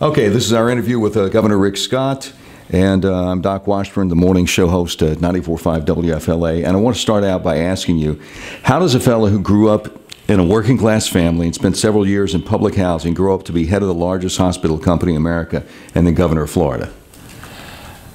Okay, this is our interview with Governor Rick Scott, and I'm Doc Washburn, the morning show host at 94.5 WFLA, and I want to start out by asking you, how does a fellow who grew up in a working class family and spent several years in public housing grow up to be head of the largest hospital company in America and then governor of Florida?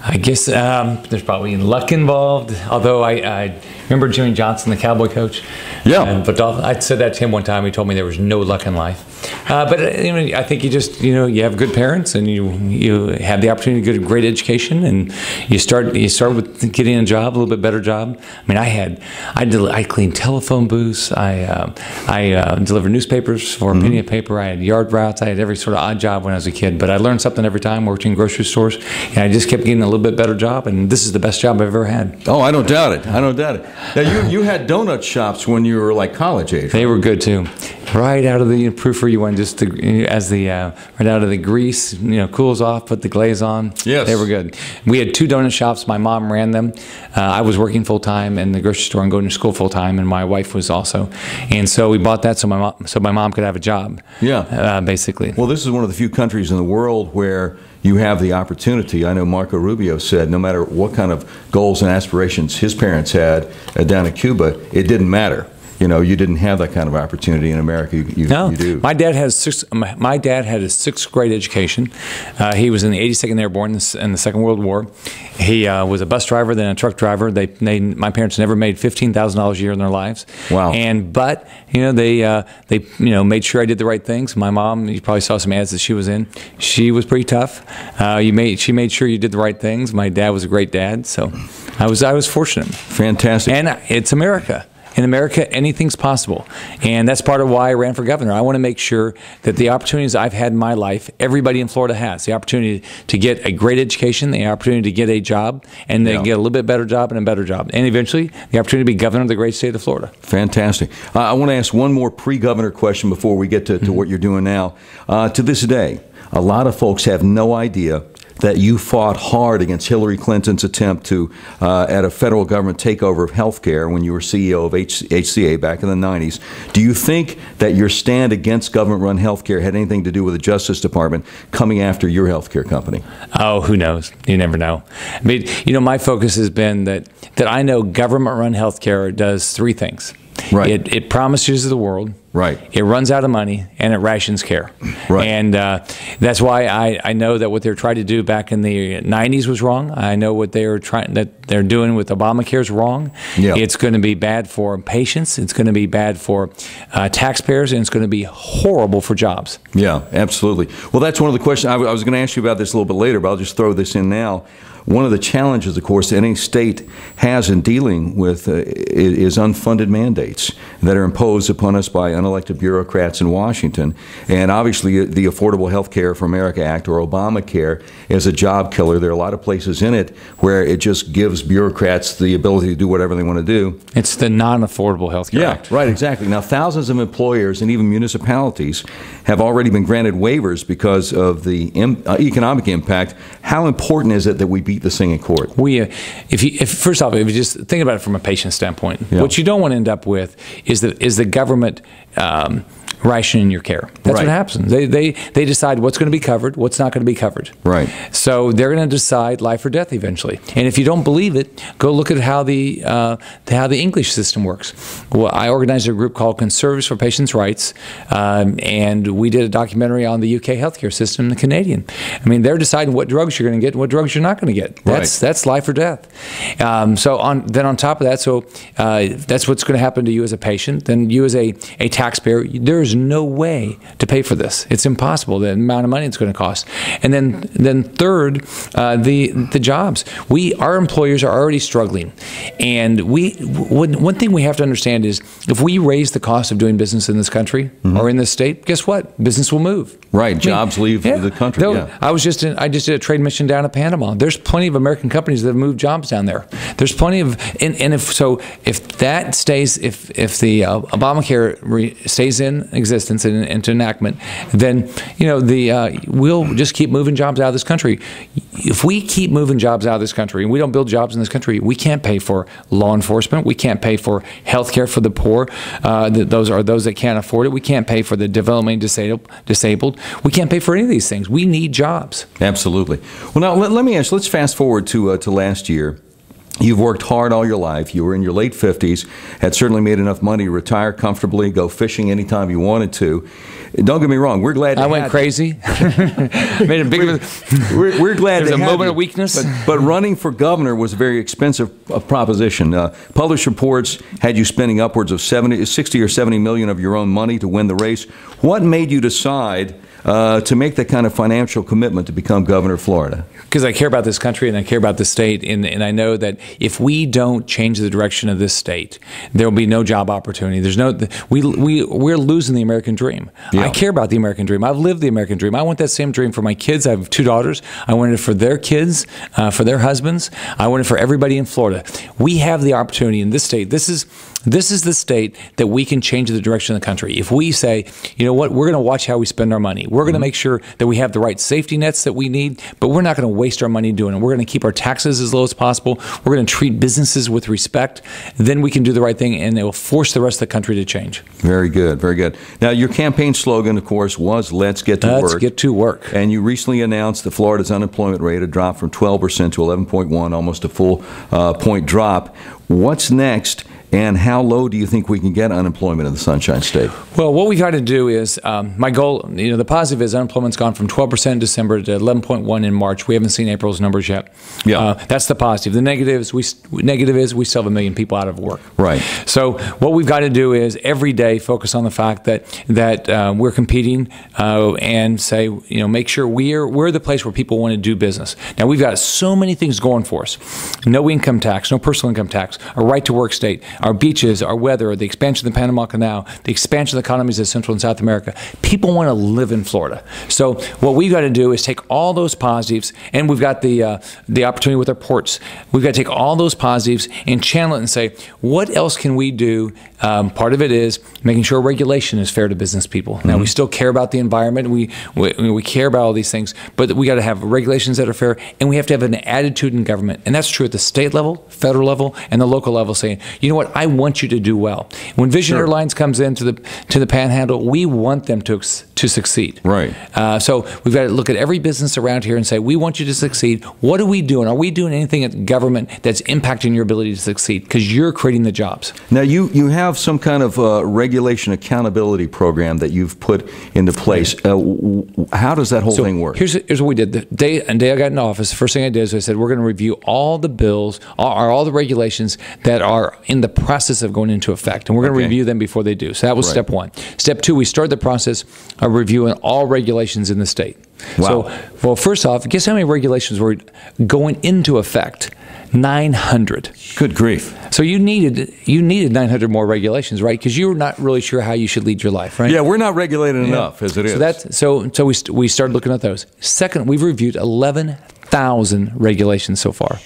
I guess there's probably luck involved, although I remember Jimmy Johnson, the cowboy coach? Yeah. But I said that to him one time. He told me there was no luck in life. But I think you just, you have good parents, and you have the opportunity to get a great education, and you start with getting a job, a little bit better job. I mean, I cleaned telephone booths. I delivered newspapers for a penny a paper. I had yard routes. I had every sort of odd job when I was a kid. But I learned something every time. Worked in grocery stores, and I just kept getting a little bit better job. And this is the best job I've ever had. Oh, I don't doubt it. I don't doubt it. Now, you had donut shops when you were like college age. Right? They were good too. Right out of the proofer, you went just right out of the grease, cools off, put the glaze on. Yes, they were good. We had 2 donut shops. My mom ran them. I was working full time in the grocery store and going to school full time, and my wife was also. And so we bought that so my mom could have a job. Yeah, basically. Well, this is one of the few countries in the world where you have the opportunity. I know Marco Rubio said no matter what kind of goals and aspirations his parents had down in Cuba, it didn't matter. You didn't have that kind of opportunity in America. You do. My dad had a 6th grade education. He was in the 82nd Airborne in the Second World War. He was a bus driver, then a truck driver. My parents never made $15,000 a year in their lives. Wow. But they made sure I did the right things. My mom, you probably saw some ads that she was in. She was pretty tough. She made sure you did the right things. My dad was a great dad, so I was fortunate. Fantastic. And it's America. In America, anything's possible. And that's part of why I ran for governor. I want to make sure that the opportunities I've had in my life, everybody in Florida has. The opportunity to get a great education, the opportunity to get a job, and then get a little bit better job and a better job. And eventually, the opportunity to be governor of the great state of Florida. Fantastic. I want to ask one more pre-governor question before we get to what you're doing now. To this day, a lot of folks have no idea that you fought hard against Hillary Clinton's attempt to, at a federal government takeover of health care when you were CEO of HCA back in the 90s. Do you think that your stand against government-run health care had anything to do with the Justice Department coming after your health care company? Oh, who knows? You never know. I mean, my focus has been that I know government-run health care does 3 things. Right. It promises the world. Right. It runs out of money, and it rations care. Right. And that's why I know that what they were trying to do back in the 90s was wrong. I know what they're doing with Obamacare is wrong. Yeah. It's going to be bad for patients. It's going to be bad for taxpayers, and it's going to be horrible for jobs. Yeah, absolutely. Well, that's one of the questions. I was going to ask you about this a little bit later, but I'll just throw this in now. One of the challenges, of course, that any state has in dealing with is unfunded mandates that are imposed upon us by unelected bureaucrats in Washington. And obviously, the Affordable Health Care for America Act, or Obamacare, is a job killer. There are a lot of places in it where it just gives bureaucrats the ability to do whatever they want to do. It's the non-Affordable Health Care Act. Yeah, right, exactly. Now, thousands of employers and even municipalities have already been granted waivers because of the economic impact. How important is it that we beat this thing in court? First off, if you just think about it from a patient standpoint, what you don't want to end up with is the government rationing your care. That's what happens. They decide what's going to be covered, what's not going to be covered. Right. So they're going to decide life or death eventually. And if you don't believe it, go look at how the English system works. Well, I organized a group called Conservatives for Patients' Rights, and we did a documentary on the UK healthcare system, the Canadian. I mean, they're deciding what drugs you're going to get and what drugs you're not going to get. That's life or death. So on top of that, that's what's going to happen to you as a patient. Then you as a taxpayer, there's no way to pay for this. It's impossible, the amount of money it's going to cost. And then third, the jobs. Our employers are already struggling. And one thing we have to understand is if we raise the cost of doing business in this country or in this state, guess what? Business will move. Right. Jobs leave the country. I just did a trade mission down at Panama. There's plenty of American companies that have moved jobs down there. There's plenty of, and if that stays, if the Obamacare stays in existence and into enactment, then we'll just keep moving jobs out of this country. If we keep moving jobs out of this country and we don't build jobs in this country, we can't pay for law enforcement. We can't pay for health care for the poor. Those are those that can't afford it. We can't pay for the developmentally disabled. We can't pay for any of these things. We need jobs. Absolutely. Well, now let me ask. Let's fast forward to last year. You've worked hard all your life. You were in your late 50s, had certainly made enough money to retire comfortably, go fishing anytime you wanted to. Don't get me wrong, we're glad I went crazy. Made a big we're glad there's to a have moment you. of weakness. But running for governor was a very expensive proposition. Published reports had you spending upwards of 60 or 70 million of your own money to win the race. What made you decide to make that kind of financial commitment to become governor of Florida? Because I care about this country and I care about the state, and I know that if we don't change the direction of this state, there will be no job opportunity. There's we're losing the American dream. Yeah. I care about the American dream. I've lived the American dream. I want that same dream for my kids. I have 2 daughters. I want it for their kids, for their husbands. I want it for everybody in Florida. We have the opportunity in this state. This is the state that we can change the direction of the country. If we say, you know what, we're going to watch how we spend our money. We're going to make sure that we have the right safety nets that we need, but we're not going to waste our money doing it. We're going to keep our taxes as low as possible. We're going to treat businesses with respect. Then we can do the right thing, and it will force the rest of the country to change. Very good, very good. Now, your campaign slogan, of course, was "Let's get to work." Let's get to work. And you recently announced that Florida's unemployment rate had dropped from 12% to 11.1, almost a full point drop. What's next? And how low do you think we can get unemployment in the Sunshine State? Well, what we've got to do is, my goal, the positive is unemployment's gone from 12% in December to 11.1 in March. We haven't seen April's numbers yet. Yeah. That's the positive. The negative is we still have 1 million people out of work. Right. So what we've got to do is every day focus on the fact that we're competing and say, make sure we're the place where people want to do business. Now, we've got so many things going for us. No income tax, no personal income tax, a right to work state, our beaches, our weather, the expansion of the Panama Canal, the expansion of the economies of Central and South America. People want to live in Florida. So what we've got to do is take all those positives, and we've got the opportunity with our ports. We've got to take all those positives and channel it and say, what else can we do? Part of it is making sure regulation is fair to business people. Now, we still care about the environment. We care about all these things, but we got to have regulations that are fair, and we have to have an attitude in government. And that's true at the state level, federal level, and the local level, saying, you know what, I want you to do well. When Vision Airlines comes into the Panhandle, we want them to succeed. Right. So we've got to look at every business around here and say, we want you to succeed. What are we doing? Are we doing anything at government that's impacting your ability to succeed? Because you're creating the jobs. Now, you have some kind of regulation accountability program that you've put into place. How does that whole thing work? Here's what we did. The day I got in office, the first thing I did is I said, we're going to review all the bills, all the regulations that are in the process of going into effect, and we're going to review them before they do. So that was step one. Step two, we started the process of reviewing all regulations in the state. Wow. So, well, first off, guess how many regulations were going into effect? 900. Good grief. So you needed 900 more regulations, right? Because you were not really sure how you should lead your life, right? Yeah, we're not regulated enough as it is. So we started looking at those. Second, we've reviewed 11,000 regulations so far.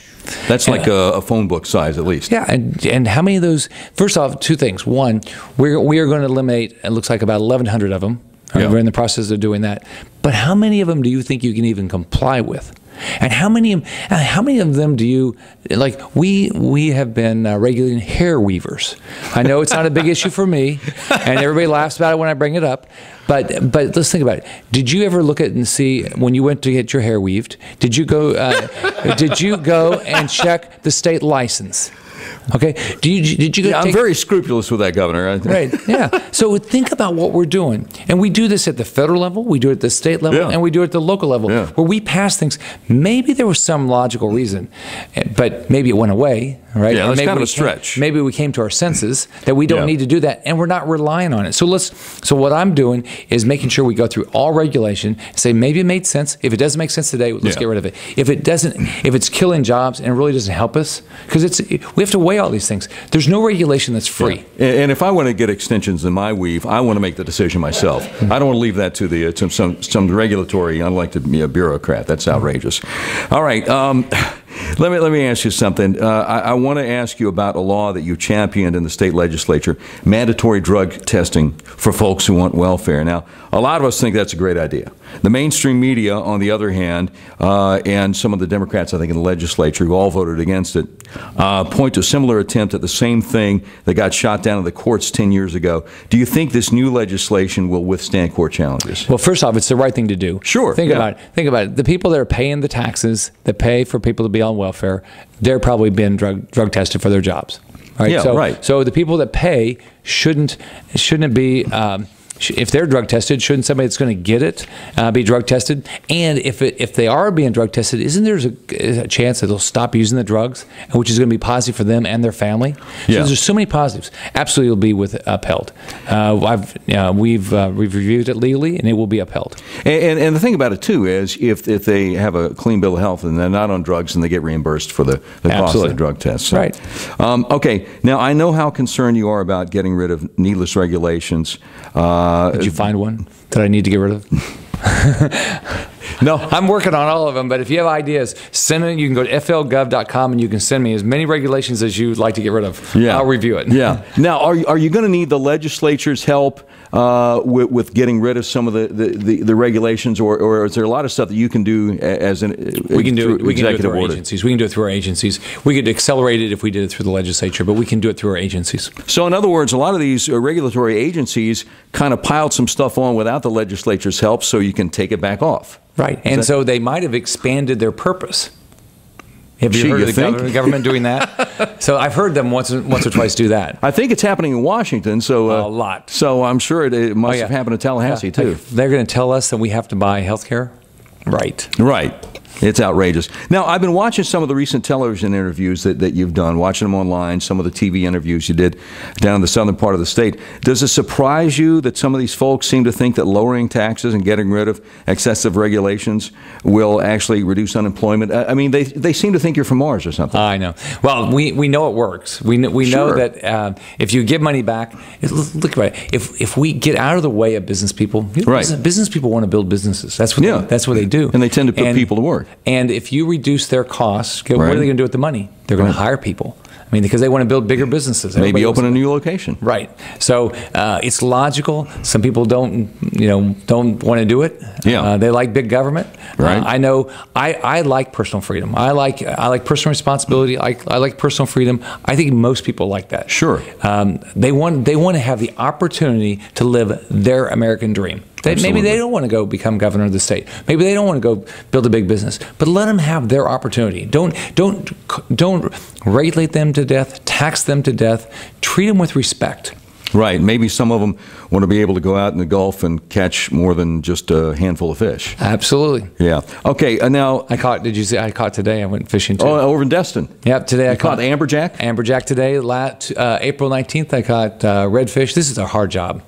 That's like a phone book size, at least. Yeah, and how many of those? First off, two things. One, we are going to eliminate. It looks like about 1,100 of them. We're in the process of doing that. But how many of them do you think you can even comply with? And how many of them do you like? We have been regulating hair weavers. I know it's not a big issue for me, and everybody laughs about it when I bring it up. But let's think about it. Did you ever look at and see when you went to get your hair weaved? Did you go? Did you go and check the state license? Okay. Did you go? Yeah, I'm very scrupulous with that, Governor. Right. Yeah. So think about what we're doing, and we do this at the federal level, we do it at the state level, and we do it at the local level, where we pass things. Maybe there was some logical reason, but maybe it went away. Right? Yeah, that's kind of a stretch. Maybe we came to our senses that we don't need to do that, and we're not relying on it. So what I'm doing is making sure we go through all regulation, say maybe it made sense. If it doesn't make sense today, let's get rid of it. If it doesn't, if it's killing jobs and it really doesn't help us, because we have to weigh all these things. There's no regulation that's free. Yeah. And if I want to get extensions in my weave, I want to make the decision myself. I don't want to leave that to some regulatory unelected bureaucrat. That's outrageous. All right. Let me ask you something. I want to ask you about a law that you championed in the state legislature, mandatory drug testing for folks who want welfare. Now, a lot of us think that's a great idea. The mainstream media, on the other hand, and some of the Democrats, I think, in the legislature who all voted against it, point to a similar attempt at the same thing that got shot down in the courts 10 years ago. Do you think this new legislation will withstand court challenges? Well, first off, it's the right thing to do. Sure. Think about it. Think about it. The people that are paying the taxes, that pay for people to be on welfare, they're probably been drug tested for their jobs. Right? Yeah, right. So the people that pay shouldn't it be if they're drug tested, shouldn't somebody that's going to get it be drug tested? And if they are being drug tested, isn't there a chance that they'll stop using the drugs, which is going to be positive for them and their family? So there's so many positives. Absolutely, will be upheld. We've reviewed it legally, and it will be upheld. And the thing about it too is, if they have a clean bill of health and they're not on drugs, and they get reimbursed for the cost of the drug test. So, right. Okay. Now I know how concerned you are about getting rid of needless regulations. Did you find one that I need to get rid of? No, I'm working on all of them, but if you have ideas, send it. You can go to flgov.com and you can send me as many regulations as you'd like to get rid of. Yeah. I'll review it. Yeah. Now, are you going to need the legislature's help with getting rid of some of the regulations, or is there a lot of stuff that you can do as an we can do it through our agencies. We can do it through our agencies. We could accelerate it if we did it through the legislature, but we can do it through our agencies. So, in other words, a lot of these regulatory agencies kind of piled some stuff on without the legislature's help, so you can take it back off. Right, and so they might have expanded their purpose. Have you heard of the government doing that? So I've heard them once or twice do that. I think it's happening in Washington. So a lot. So I'm sure it must have happened in Tallahassee too. Like they're going to tell us that we have to buy health care? Right. Right. It's outrageous. Now, I've been watching some of the recent television interviews that you've done, watching them online, some of the TV interviews you did down in the southern part of the state. Does it surprise you that some of these folks seem to think that lowering taxes and getting rid of excessive regulations will actually reduce unemployment? I mean, they seem to think you're from Mars or something. I know. Well, we know it works. We know that if you give money back, look about it. If we get out of the way of business people, business people want to build businesses. That's what they do. And they tend to put people to work. And if you reduce their costs, what are they going to do with the money? They're going to hire people. I mean, because they want to build bigger businesses. Maybe open a new location. Right. So it's logical. Some people don't want to do it. Yeah. They like big government. Right. I know. I like personal freedom. I like personal responsibility. I like personal freedom. I think most people like that. Sure. They want to have the opportunity to live their American dream. Maybe they don't want to go become governor of the state. Maybe they don't want to go build a big business. But let them have their opportunity. Don't regulate them to death, tax them to death. Treat them with respect. Right. Maybe some of them want to be able to go out in the Gulf and catch more than just a handful of fish. Absolutely. Yeah. Okay. Now I caught. Did you see? I caught today. I went fishing too. Oh, over in Destin. Yep. Today I caught amberjack. Amberjack today. April 19th, I caught redfish. This is a hard job.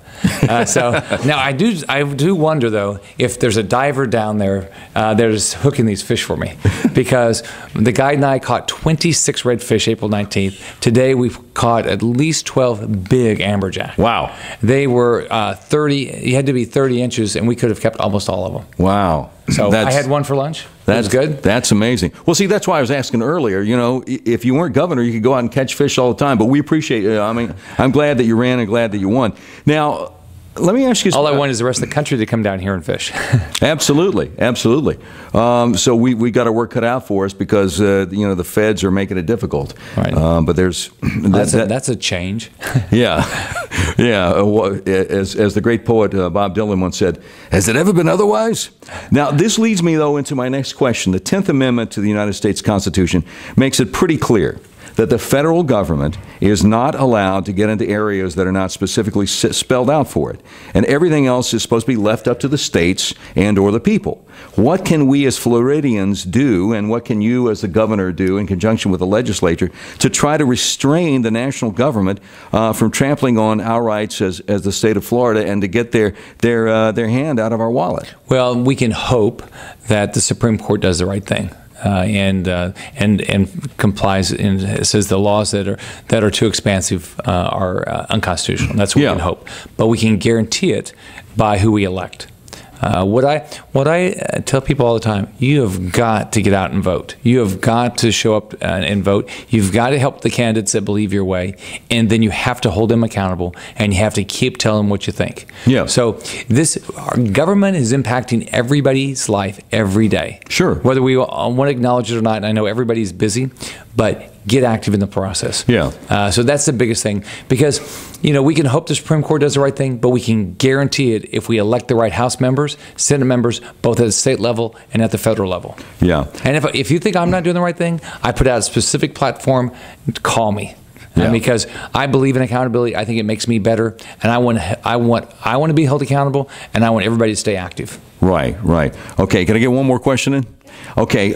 So now I do wonder though if there's a diver down there that's hooking these fish for me, because the guide and I caught 26 redfish April 19th. Today we've caught at least 12 big amberjack. Wow. They were 30. You had to be 30 inches, and we could have kept almost all of them. Wow. So I had one for lunch. That's good. That's amazing. Well, see, that's why I was asking earlier. You know, if you weren't governor, you could go out and catch fish all the time. But we appreciate it. I mean, I'm glad that you ran and glad that you won. Now, let me ask you. All I want is the rest of the country to come down here and fish. Absolutely, absolutely. So we got our work cut out for us because the feds are making it difficult. Right. But there's that's a change. Yeah, yeah. As the great poet Bob Dylan once said, "Has it ever been otherwise?" Now this leads me though into my next question. The 10th Amendment to the United States Constitution makes it pretty clear that the federal government is not allowed to get into areas that are not specifically spelled out for it. And everything else is supposed to be left up to the states and or the people. What can we as Floridians do, and what can you as the governor do in conjunction with the legislature to try to restrain the national government from trampling on our rights as the state of Florida and to get their hand out of our wallet? Well, we can hope that the Supreme Court does the right thing. And complies and says the laws that are too expansive are unconstitutional. That's what we can hope. But we can guarantee it by who we elect. What I tell people all the time, you have got to get out and vote. You have got to show up and vote. You've got to help the candidates that believe your way, and then you have to hold them accountable, and you have to keep telling them what you think. Yeah. So our government is impacting everybody's life every day. Sure. Whether we want to acknowledge it or not, and I know everybody's busy, but get active in the process. Yeah. So that's the biggest thing, because we can hope the Supreme Court does the right thing, but we can guarantee it if we elect the right House members, Senate members, both at the state level and at the federal level. Yeah. And if you think I'm not doing the right thing, I put out a specific platform. Call me. Yeah. Because I believe in accountability. I think it makes me better, and I want to be held accountable, and I want everybody to stay active. Right. Okay, can I get one more question in? Okay,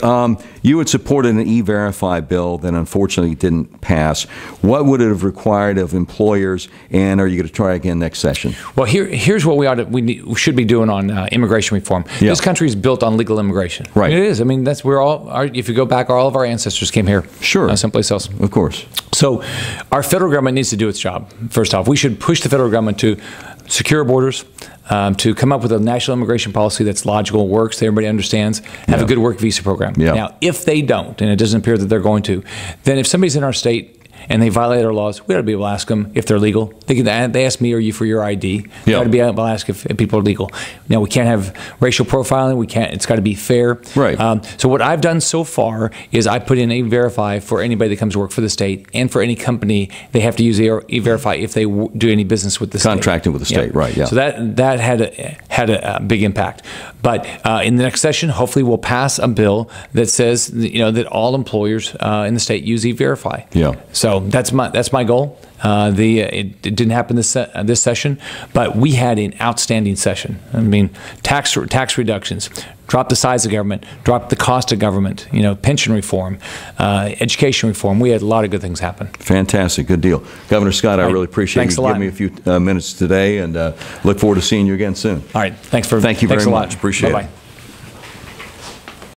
you had supported an E-Verify bill that unfortunately didn't pass. What would it have required of employers, and are you going to try again next session? Well, here's what we should be doing on immigration reform. Yeah. This country is built on legal immigration. Right. It is. I mean, if you go back, all of our ancestors came here. Sure. Someplace else. Of course. So our federal government needs to do its job. First off, we should push the federal government to secure borders, to come up with a national immigration policy that's logical, works, that everybody understands, have a good work visa program. Yeah. Now, if they don't, and it doesn't appear that they're going to, then if somebody's in our state and they violate our laws, we ought to be able to ask them if they're legal. They ask me, are you for your ID? We ought to be able to ask if people are legal. Now, we can't have racial profiling. It's got to be fair. Right. So what I've done so far is I put in E-Verify for anybody that comes to work for the state, and for any company, they have to use E-Verify if they do any business with the state. Contracting with the state, right, yeah. So that had a big impact. But in the next session, hopefully we'll pass a bill that says that all employers in the state use E-Verify. Yeah. So that's my goal. It didn't happen this session, but we had an outstanding session. I mean, tax reductions, drop the size of government, drop the cost of government, pension reform, education reform. We had a lot of good things happen. Fantastic. Good deal. Governor Scott, I really appreciate you giving me a few minutes today, and look forward to seeing you again soon. All right. Thanks very much. Appreciate it.